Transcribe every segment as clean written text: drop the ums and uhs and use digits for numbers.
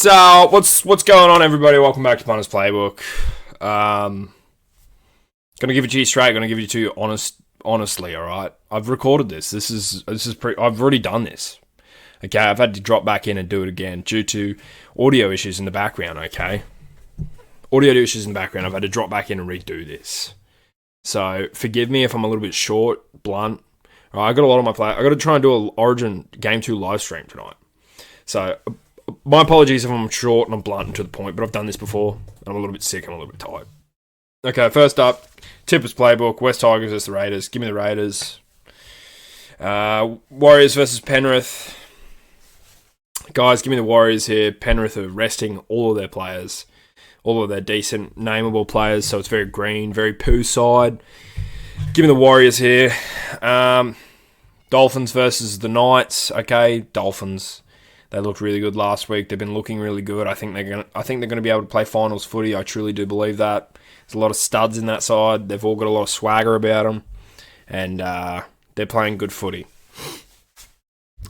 So, what's going on, everybody? Welcome back to Punters Playbook. Gonna give it to you straight. Gonna give it to you honestly. All right. I've recorded this. I've already done this. Okay. I've had to drop back in and do it again due to audio issues in the background. Okay. Audio issues in the background. I've had to drop back in and redo this. So forgive me if I'm a little bit short, blunt. All right, I got a lot on my plate. I got to try and do an Origin Game 2 live stream tonight. So my apologies if I'm short and I'm blunt and to the point, but I've done this before. I'm a little bit sick. I'm a little bit tired. Okay, first up, Tippers Playbook, West Tigers versus the Raiders. Give me the Raiders. Warriors versus Penrith. Guys, give me the Warriors here. Penrith are resting all of their players. All of their decent, nameable players, so it's very green, very poo side. Give me the Warriors here. Dolphins versus the Knights. Okay, Dolphins. They looked really good last week. They've been looking really good. I think they're gonna be able to play finals footy. I truly do believe that. There's a lot of studs in that side. They've all got a lot of swagger about them, and they're playing good footy.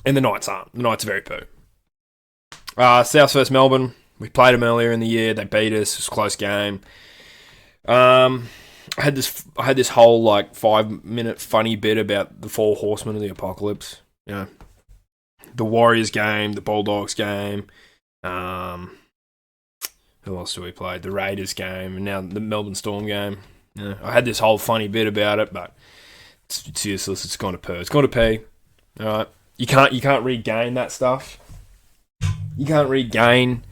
And the Knights aren't. The Knights are very poo. South versus Melbourne. We played them earlier in the year. They beat us. It was a close game. I had this whole 5-minute funny bit about the 4 horsemen of the apocalypse. You know, the Warriors game, the Bulldogs game. Who else do we play? The Raiders game, and now the Melbourne Storm game. Yeah, I had this whole funny bit about it, but it's useless. It's gone to poo. It's gone to pee. All right, you can't regain that stuff. You can't regain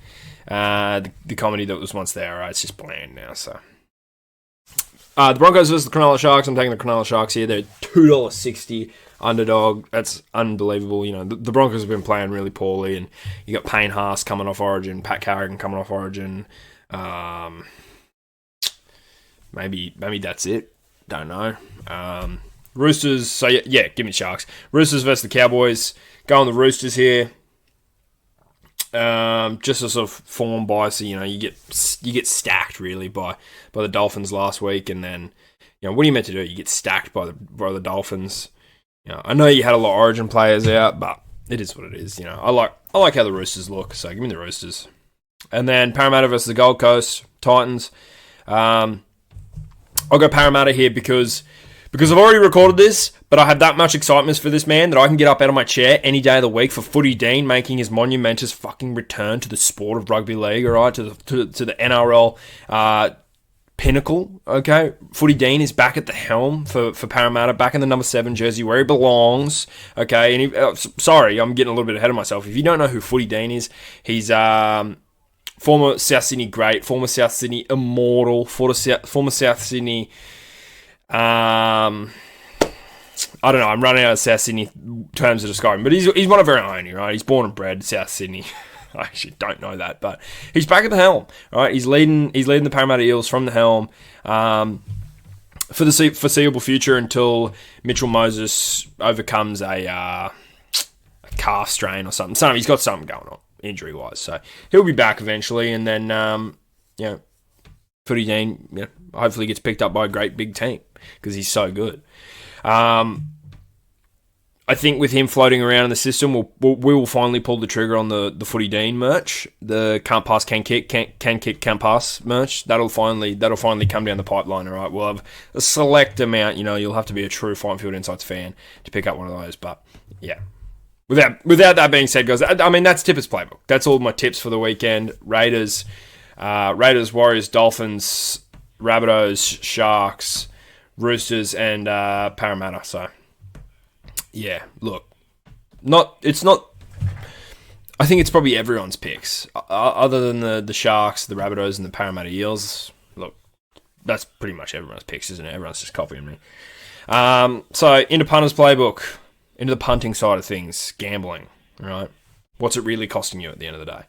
the comedy that was once there. Right, it's just bland now. So. The Broncos versus the Cronulla Sharks. I'm taking the Cronulla Sharks here. They're $2.60 underdog. That's unbelievable. You know, the Broncos have been playing really poorly, and you got Payne Haas coming off Origin, Pat Carrigan coming off Origin. Maybe that's it. Don't know. Roosters. So yeah, give me Sharks. Roosters versus the Cowboys. Go on the Roosters here. Just a sort of form bias, you know, you get stacked really by the Dolphins last week, and then, you know, what are you meant to do? You get stacked by the Dolphins. You know, I know you had a lot of Origin players out, but it is what it is. You know, I like how the Roosters look, so give me the Roosters. And then Parramatta versus the Gold Coast Titans. I'll go Parramatta here because I've already recorded this, but I have that much excitement for this man that I can get up out of my chair any day of the week for Footy Dean making his monumentous fucking return to the sport of rugby league, all right, to the NRL pinnacle, okay? Footy Dean is back at the helm for Parramatta, back in the number 7 jersey where he belongs, okay? And sorry, I'm getting a little bit ahead of myself. If you don't know who Footy Dean is, he's former South Sydney great, former South Sydney immortal, former South Sydney... I don't know. I'm running out of South Sydney terms of describing, but he's one of our own, right? He's born and bred South Sydney. I actually don't know that, but he's back at the helm, right? He's leading the Parramatta Eels from the helm for the foreseeable future until Mitchell Moses overcomes a calf strain or something. He's got something going on injury wise, so he'll be back eventually, and then Footy Dean, hopefully gets picked up by a great big team because he's so good. I think with him floating around in the system, we will finally pull the trigger on the Footy Dean merch, the can't pass, can kick, can't pass merch. That'll finally come down the pipeline. All right, we'll have a select amount. You know, you'll have to be a true Fighting Field Insights fan to pick up one of those. But yeah, without that being said, guys, I mean that's Tippers Playbook. That's all my tips for the weekend. Raiders, Warriors, Dolphins, Rabbitohs, Sharks, Roosters, and Parramatta. So, yeah, look, it's not. I think it's probably everyone's picks, other than the Sharks, the Rabbitohs, and the Parramatta Eels. Look, that's pretty much everyone's picks, isn't it? Everyone's just copying me. So into Punters Playbook, into the punting side of things, gambling. Right, what's it really costing you at the end of the day?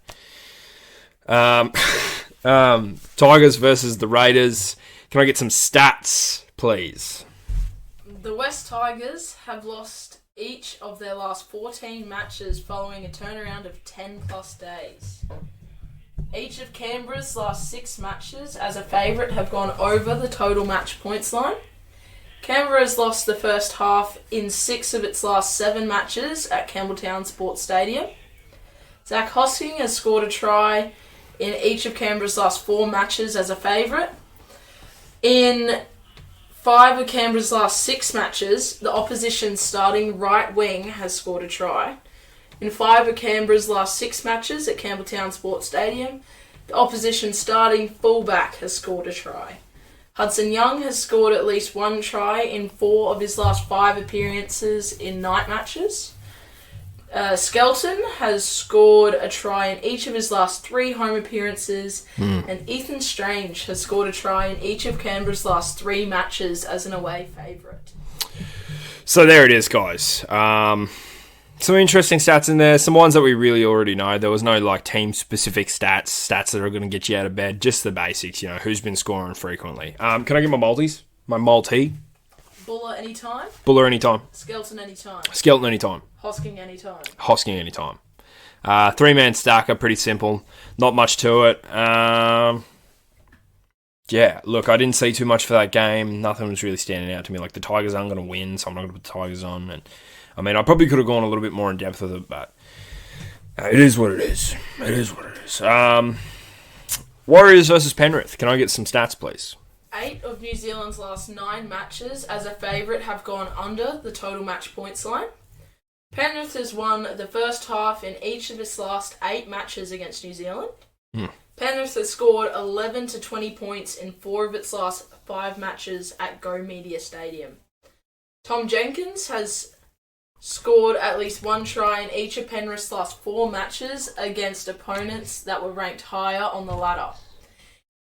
Tigers versus the Raiders. Can I get some stats, please? The West Tigers have lost each of their last 14 matches following a turnaround of 10 plus days. Each of Canberra's last 6 matches as a favourite have gone over the total match points line. Canberra has lost the first half in 6 of its last 7 matches at Campbelltown Sports Stadium. Zach Hosking has scored a try in each of Canberra's last 4 matches as a favourite. In 5 of Canberra's last 6 matches, the opposition's starting right wing has scored a try. In 5 of Canberra's last 6 matches at Campbelltown Sports Stadium, the opposition's starting fullback has scored a try. Hudson Young has scored at least 1 try in 4 of his last 5 appearances in night matches. Skelton has scored a try in each of his last 3 home appearances, and Ethan Strange has scored a try in each of Canberra's last 3 matches as an away favourite. So there it is, guys. Some interesting stats in there. Some ones that we really already know. There was no team-specific stats that are going to get you out of bed. Just the basics, who's been scoring frequently. Can I get my multis? My multi? Buller anytime. Buller anytime. Skelton anytime. Skelton anytime. Hosking anytime. Hosking anytime. 3-man stacker, pretty simple. Not much to it. Yeah, look, I didn't see too much for that game. Nothing was really standing out to me. The Tigers aren't going to win, so I'm not going to put the Tigers on. And I probably could have gone a little bit more in depth with it, but it is what it is. It is what it is. Warriors versus Penrith. Can I get some stats, please? 8 of New Zealand's last 9 matches as a favourite have gone under the total match points line. Penrith has won the first half in each of its last 8 matches against New Zealand. Penrith has scored 11 to 20 points in 4 of its last 5 matches at Go Media Stadium. Tom Jenkins has scored at least 1 try in each of Penrith's last 4 matches against opponents that were ranked higher on the ladder.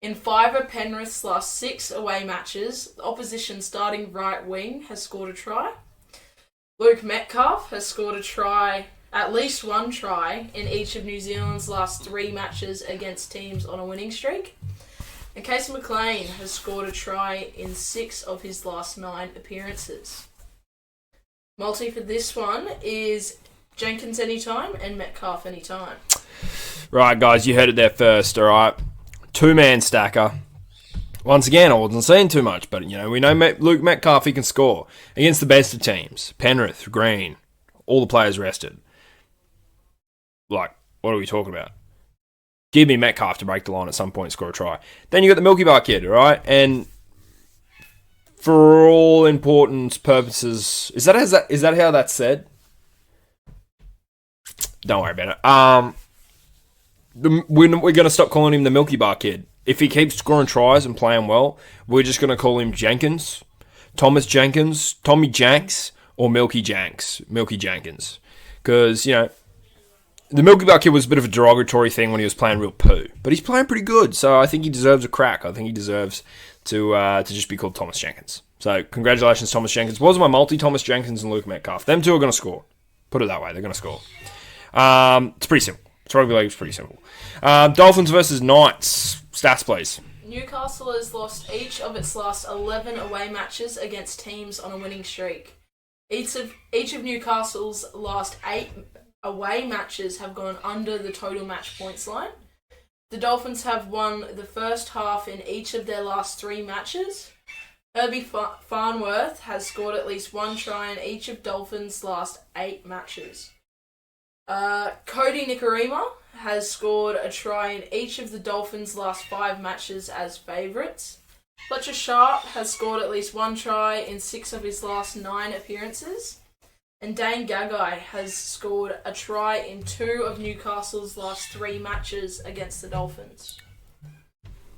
In 5 of Penrith's last 6 away matches, the opposition starting right wing has scored a try. Luke Metcalf has scored a try, at least 1 try, in each of New Zealand's last 3 matches against teams on a winning streak. And Casey McLean has scored a try in 6 of his last 9 appearances. Multi for this one is Jenkins anytime and Metcalf anytime. Right, guys, you heard it there first, all right? 2-man stacker. Once again, I wasn't seeing too much, but, we know Luke Metcalf, he can score against the best of teams. Penrith, Green, all the players rested. What are we talking about? Give me Metcalf to break the line at some point and score a try. Then you got the Milky Bar kid, all right? And for all important purposes, is that how that's said? Don't worry about it. We're going to stop calling him the Milky Bar Kid. If he keeps scoring tries and playing well, we're just going to call him Jenkins, Thomas Jenkins, Tommy Janks, or Milky Jenkins. Because, the Milky Bar Kid was a bit of a derogatory thing when he was playing real poo. But he's playing pretty good, so I think he deserves a crack. I think he deserves to just be called Thomas Jenkins. So, congratulations, Thomas Jenkins. What was my multi? Thomas Jenkins and Luke Metcalf. Them two are going to score. Put it that way, they're going to score. It's pretty simple. Rugby league is pretty simple. Dolphins versus Knights. Stats, please. Newcastle has lost each of its last 11 away matches against teams on a winning streak. Each of Newcastle's last 8 away matches have gone under the total match points line. The Dolphins have won the first half in each of their last 3 matches. Herbie Farnworth has scored at least 1 try in each of Dolphins' last 8 matches. Cody Nikorima has scored a try in each of the Dolphins' last 5 matches as favourites. Fletcher Sharp has scored at least 1 try in 6 of his last 9 appearances. And Dane Gagai has scored a try in 2 of Newcastle's last 3 matches against the Dolphins.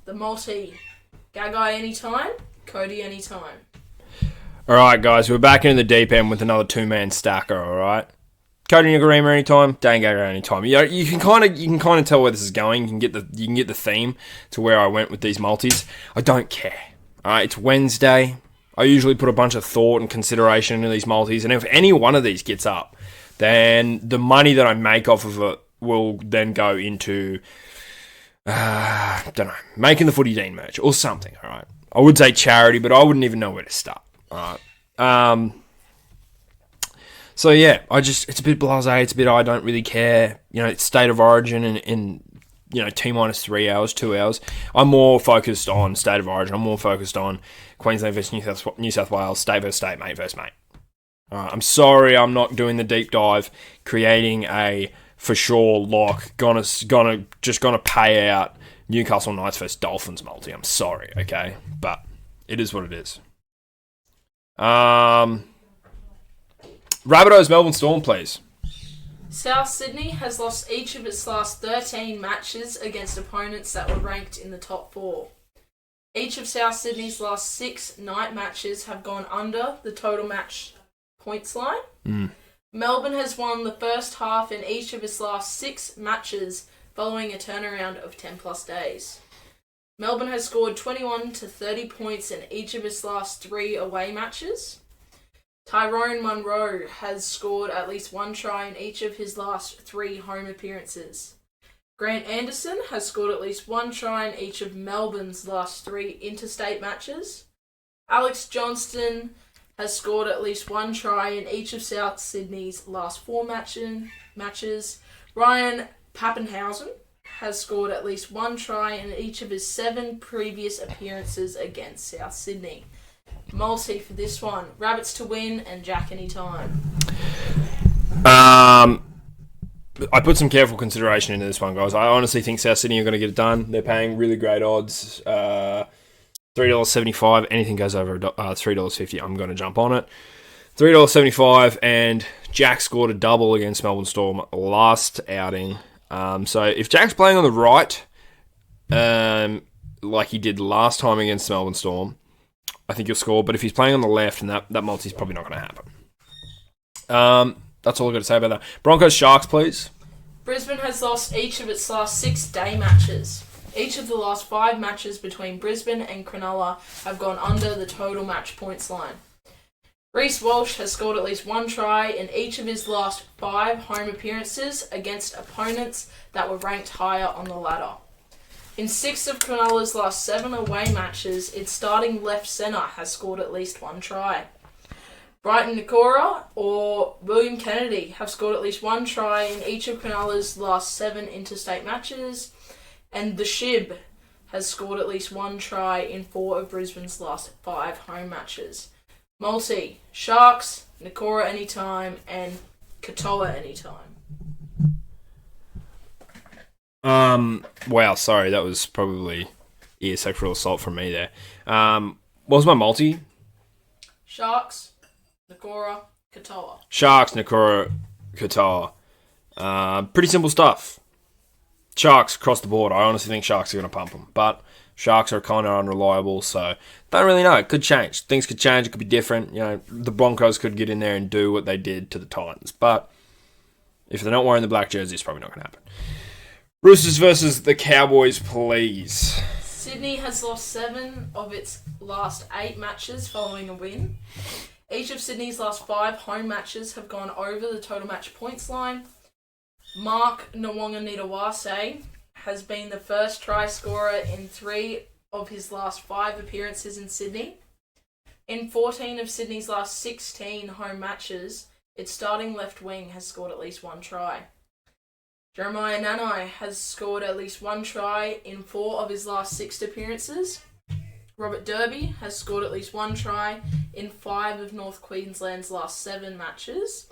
The multi. Gagai anytime, Cody anytime. Alright, guys, we're back into the deep end with another 2-man stacker, alright? Cody Nikorima anytime, Dane Gagai anytime. You can kind of tell where this is going. You can get the theme to where I went with these multis. I don't care. Alright, it's Wednesday. I usually put a bunch of thought and consideration into these multis, and if any one of these gets up, then the money that I make off of it will then go into don't know, making the Footy Dean merch or something. Alright, I would say charity, but I wouldn't even know where to start. Alright. So yeah, it's a bit blasé, it's a bit I don't really care. It's state of origin and T-minus 3 hours, 2 hours. I'm more focused on state of origin. I'm more focused on Queensland versus New South Wales, state versus state, mate versus mate. I'm sorry I'm not doing the deep dive, creating a for sure lock. Gonna pay out Newcastle Knights versus Dolphins multi. I'm sorry, okay, but it is what it is. Rabbitohs Melbourne Storm, please. South Sydney has lost each of its last 13 matches against opponents that were ranked in the top 4. Each of South Sydney's last 6 night matches have gone under the total match points line. Melbourne has won the first half in each of its last 6 matches following a turnaround of 10 plus days. Melbourne has scored 21 to 30 points in each of its last 3 away matches. Tyrone Munro has scored at least 1 try in each of his last 3 home appearances. Grant Anderson has scored at least 1 try in each of Melbourne's last 3 interstate matches. Alex Johnston has scored at least 1 try in each of South Sydney's last 4 matches. Ryan Pappenhausen has scored at least 1 try in each of his 7 previous appearances against South Sydney. Multi for this one. Rabbits to win and Jack anytime. I put some careful consideration into this one, guys. I honestly think South Sydney are going to get it done. They're paying really great odds. $3.75. Anything goes over $3.50, I'm going to jump on it. $3.75, and Jack scored a double against Melbourne Storm last outing. So if Jack's playing on the right, like he did last time against Melbourne Storm, I think he'll score. But if he's playing on the left, and that multi's probably not going to happen. That's all I've got to say about that. Broncos Sharks, please. Brisbane has lost each of its last 6 day matches. Each of the last 5 matches between Brisbane and Cronulla have gone under the total match points line. Reece Walsh has scored at least 1 try in each of his last 5 home appearances against opponents that were ranked higher on the ladder. In 6 of Cronulla's last 7 away matches, its starting left centre has scored at least 1 try. Brighton Nikora or William Kennedy have scored at least 1 try in each of Cronulla's last 7 interstate matches, and the Shib has scored at least 1 try in 4 of Brisbane's last 5 home matches. Multi, Sharks, Nikora anytime, and Katoa anytime. Wow, sorry, that was probably sexual assault from me there. What was my multi? Sharks, Nikora, Katoa. Sharks, Nikora, Katoa. Pretty simple stuff. Sharks across the board. I honestly think Sharks are going to pump them, but Sharks are kind of unreliable, so don't really know. It could change. Things could change. It could be different. You know, the Broncos could get in there and do what they did to the Titans, but if they're not wearing the black jersey, it's probably not going to happen. Roosters versus the Cowboys, please. Sydney has lost 7 of its last 8 matches following a win. Each of Sydney's last 5 home matches have gone over the total match points line. Mark Nwanganitawase has been the first try scorer in 3 of his last 5 appearances in Sydney. In 14 of Sydney's last 16 home matches, its starting left wing has scored at least 1 try. Jeremiah Nanai has scored at least 1 try in 4 of his last 6 appearances. Robert Derby has scored at least 1 try in 5 of North Queensland's last 7 matches.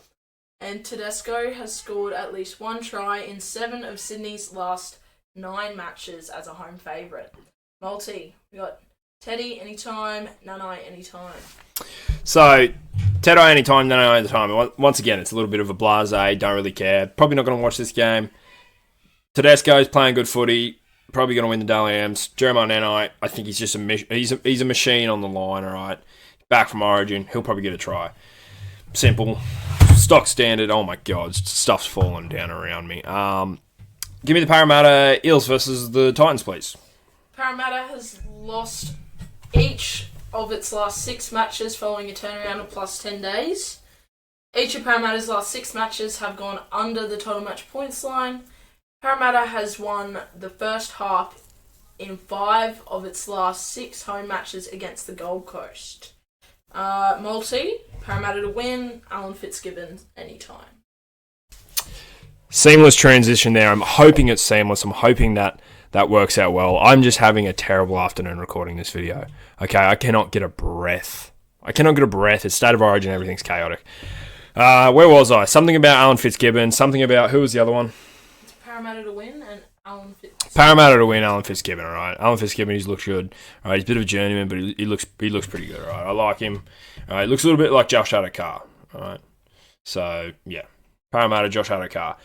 And Tedesco has scored at least 1 try in 7 of Sydney's last 9 matches as a home favourite. Multi, we got Teddy anytime, Nanai anytime. So, Teddy anytime, Nanai anytime. Once again, it's a little bit of a blasé, don't really care. Probably not going to watch this game. Tedesco's playing good footy, probably going to win the Dally M's. Jeremiah Nanai, I think he's just he's a machine on the line, alright. Back from Origin, he'll probably get a try. Simple. Stock standard. Oh my god, stuff's falling down around me. Give me the Parramatta Eels versus the Titans, please. Parramatta has lost each of its last 6 matches following a turnaround of plus 10 days. Each of Parramatta's last 6 matches have gone under the total match points line. Parramatta has won the first half in 5 of its last 6 home matches against the Gold Coast. Multi, Parramatta to win, Alan Fitzgibbon anytime. Seamless transition there. I'm hoping it's seamless. I'm hoping that works out well. I'm just having a terrible afternoon recording this video. Okay, I cannot get a breath. It's State of Origin, everything's chaotic. Where was I? Something about Alan Fitzgibbon. Something about... Who was the other one? It's Parramatta to win and Alan Fitzgibbon. Parramatta to win, Alan Fitzgibbon, all right. Alan Fitzgibbon, he's looked good. All right, he's a bit of a journeyman, but he looks pretty good, all right. I like him. All right, he looks a little bit like Josh Adokar, all right. So, yeah. Parramatta, Josh Adokar.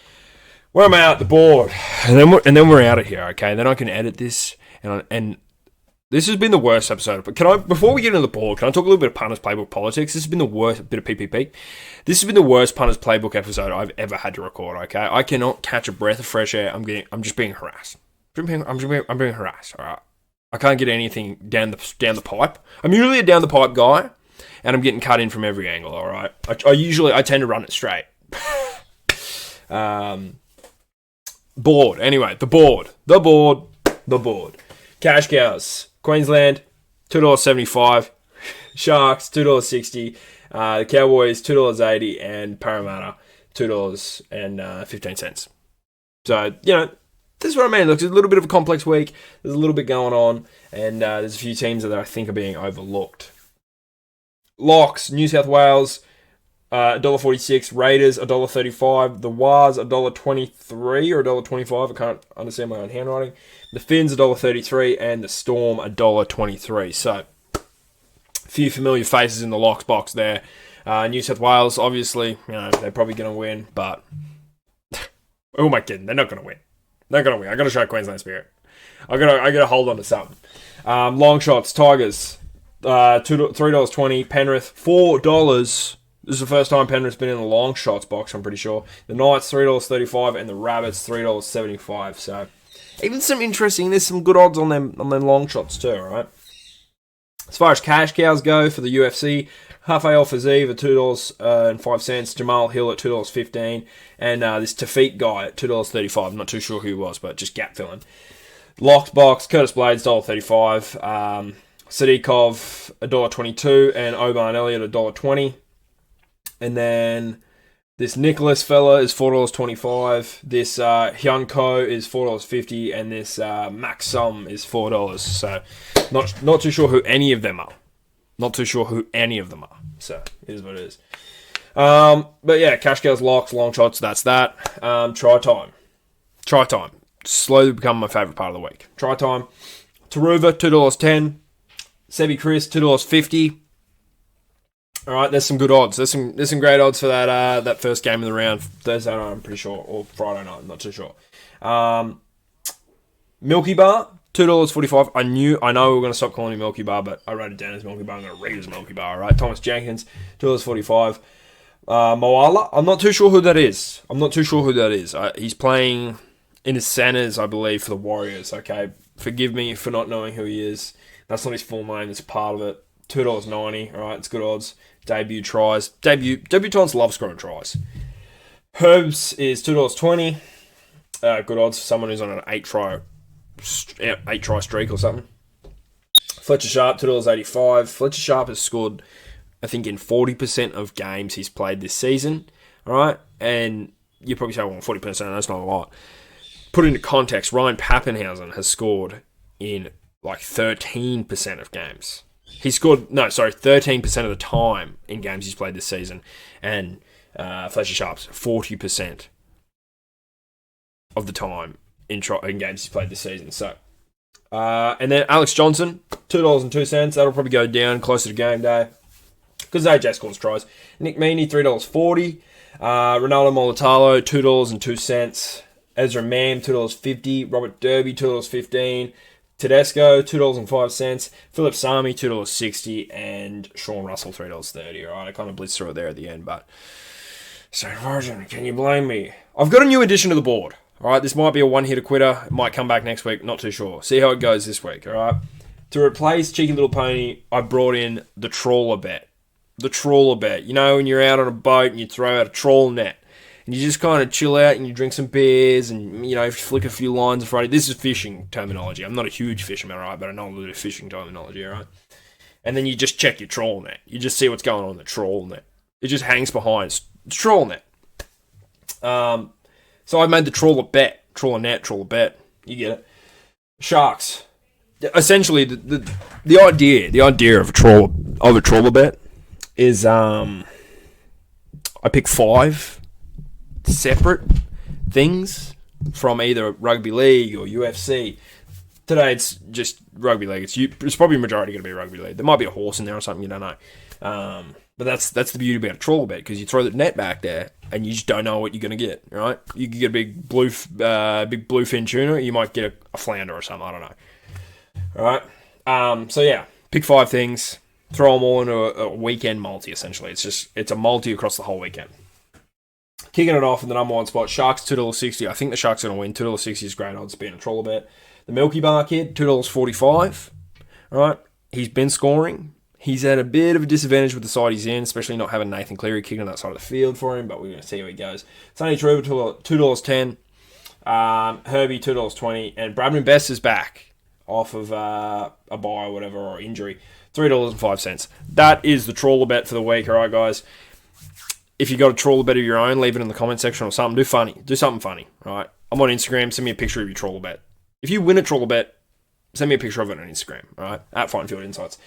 Where am I at? The board. And then we're out of here, okay? Then I can edit this, and this has been the worst episode. But before we get into the board, can I talk a little bit of Punters Playbook politics? This has been the worst bit of PPP. This has been the worst Punters Playbook episode I've ever had to record, okay? I cannot catch a breath of fresh air. I'm just being harassed. I'm being harassed, all right? I can't get anything down the pipe. I'm usually a down the pipe guy, and I'm getting cut in from every angle, all right? I tend to run it straight. Board. Anyway, the board. Cash cows. Queensland, $2.75. Sharks, $2.60. The Cowboys, $2.80. And Parramatta, $2.15. So, this is what I mean. Look, it's a little bit of a complex week. There's a little bit going on. And there's a few teams that I think are being overlooked. Locks, New South Wales, $1.46. Raiders, $1.35. The Wars, $1.23 or $1.25. I can't understand my own handwriting. The Finns, $1.33. And the Storm, $1.23. So, a few familiar faces in the locks box there. New South Wales, obviously, they're probably going to win. But, who am I kidding? They're not going to win. They're going to win. I got to show Queensland spirit. I got to hold on to something. Long shots, Tigers, $3.20. Penrith, $4. This is the first time Penrith's been in the long shots box, I'm pretty sure. The Knights, $3.35, and the Rabbits, $3.75. So, even there's some good odds on them long shots too, alright? As far as cash cows go for the UFC, Rafael Fiziev at $2.05, Jamal Hill at $2.15, and this Tafiq guy at $2.35. I'm not too sure who he was, but just gap filling. Locks box, Curtis Blades, $1.35, Sadikov, $1.22, and Oban Elliott, $1.20. And then this Nicholas fella is $4.25. This Hyun Ko is $4.50, and this Max Sum is $4. So not too sure who any of them are. So it is what it is. But yeah, cash cows, locks, long shots. That's that. Try time. Slowly become my favourite part of the week. Try time. Taruva, $2.10. Sebi Chris, $2.50. All right, there's some good odds. There's some great odds for that first game of the round, Thursday night, I'm pretty sure, or Friday night, I'm not too sure. Milky Bar, $2.45. I know we were going to stop calling him Milky Bar, but I wrote it down as Milky Bar. I'm going to read it as Milky Bar. All right, Thomas Jenkins, $2.45. Moala, I'm not too sure who that is. He's playing in his centers, I believe, for the Warriors. Okay, forgive me for not knowing who he is. That's not his full name. It's a part of it. $2.90. All right, it's good odds. Debut tries. Debutants love scoring tries. Herbs is $2.20. Good odds for someone who's on an 8-try streak or something. Fletcher Sharp, $2.85. Fletcher Sharp has scored, I think, in 40% of games he's played this season. All right, and you probably say, well, 40%, that's not a lot. Put into context, Ryan Pappenhausen has scored in like 13% of games. He scored, 13% of the time in games he's played this season. And Fletcher Sharp's 40% of the time in games he's played this season. So, and then Alex Johnson, $2.02. That'll probably go down closer to game day because AJ scores tries. Nick Meaney, $3.40. Ronaldo Molitalo, $2.02. Ezra Mam, $2.50. Robert Derby, $2.15. Tedesco, $2.05. Philip Sami, $2.60. And Sean Russell, $3.30. All right, I kind of blitzed through it there at the end, but so Virgin, can you blame me? I've got a new addition to the board. All right, this might be a one-hitter quitter. It might come back next week. Not too sure. See how it goes this week. All right. To replace Cheeky Little Pony, I brought in the trawler bet. The trawler bet. You know, when you're out on a boat and you throw out a trawl net. And you just kind of chill out and you drink some beers and, you know, flick a few lines of Friday. This is fishing terminology. I'm not a huge fisherman, all right, but I know a little bit of fishing terminology, all right? And then you just check your trawl net. You just see what's going on in the trawl net. It just hangs behind. It's trawl net. So I made the trawler bet. Trawler net, trawler bet. You get it. Sharks. Essentially, the idea of a trawler bet is, I pick 5 separate things from either rugby league or UFC. Today it's just rugby league. It's probably majority going to be rugby league. There might be a horse in there or something, you don't know. But that's the beauty about a trawler bet, because you throw the net back there and you just don't know what you're going to get, right? You could get a big bluefin tuna, or you might get a flounder or something, I don't know. All right. So yeah, pick 5 things, throw them all into a weekend multi, essentially. It's a multi across the whole weekend. Kicking it off in the number 1 spot, Sharks $2.60. I think the Sharks are going to win. $2.60 is great odds being a trawler bet. The Milky Bar kid, $2.45. All right. He's been scoring. He's at a bit of a disadvantage with the side he's in, especially not having Nathan Cleary kicking on that side of the field for him, but we're going to see how he goes. Sonny Truba, $2.10. Herbie, $2.20. And Bradman Best is back off of a bye or whatever, or injury. $3.05. That is the trawler bet for the week, all right, guys? If you got a trawler bet of your own, leave it in the comment section or something. Do something funny, all right? I'm on Instagram. Send me a picture of your trawler bet. If you win a trawler bet, send me a picture of it on Instagram, all right? At Finefield Insights.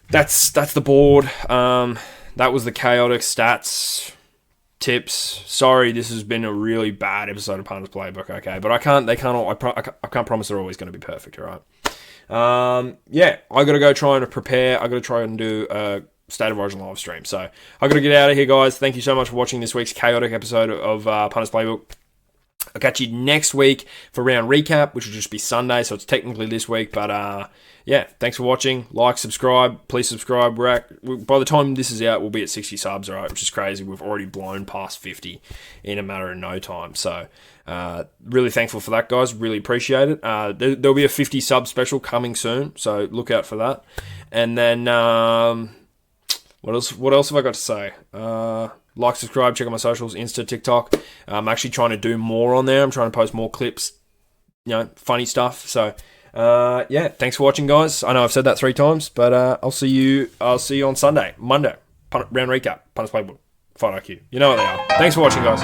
That's the board. That was the chaotic stats tips. Sorry, this has been a really bad episode of Punters Playbook. Okay, but I can't promise they're always going to be perfect. All right. Yeah, I got to go try and prepare. I got to try and do a State of Origin live stream. So I got to get out of here, guys. Thank you so much for watching this week's chaotic episode of Punters Playbook. I'll catch you next week for round recap, which will just be Sunday, so it's technically this week. But yeah, thanks for watching. Like, subscribe. Please subscribe. By the time this is out, we'll be at 60 subs, all right, which is crazy. We've already blown past 50 in a matter of no time. So really thankful for that, guys. Really appreciate it. There'll be a 50 sub special coming soon, so look out for that. And then what else have I got to say? Like, subscribe, check out my socials, Insta, TikTok. I'm actually trying to do more on there. I'm trying to post more clips, funny stuff. So, yeah, thanks for watching, guys. I know I've said that 3 times, but I'll see you on Sunday, Monday. Round recap, Punters Playbook, Fight IQ. You know what they are. Thanks for watching, guys.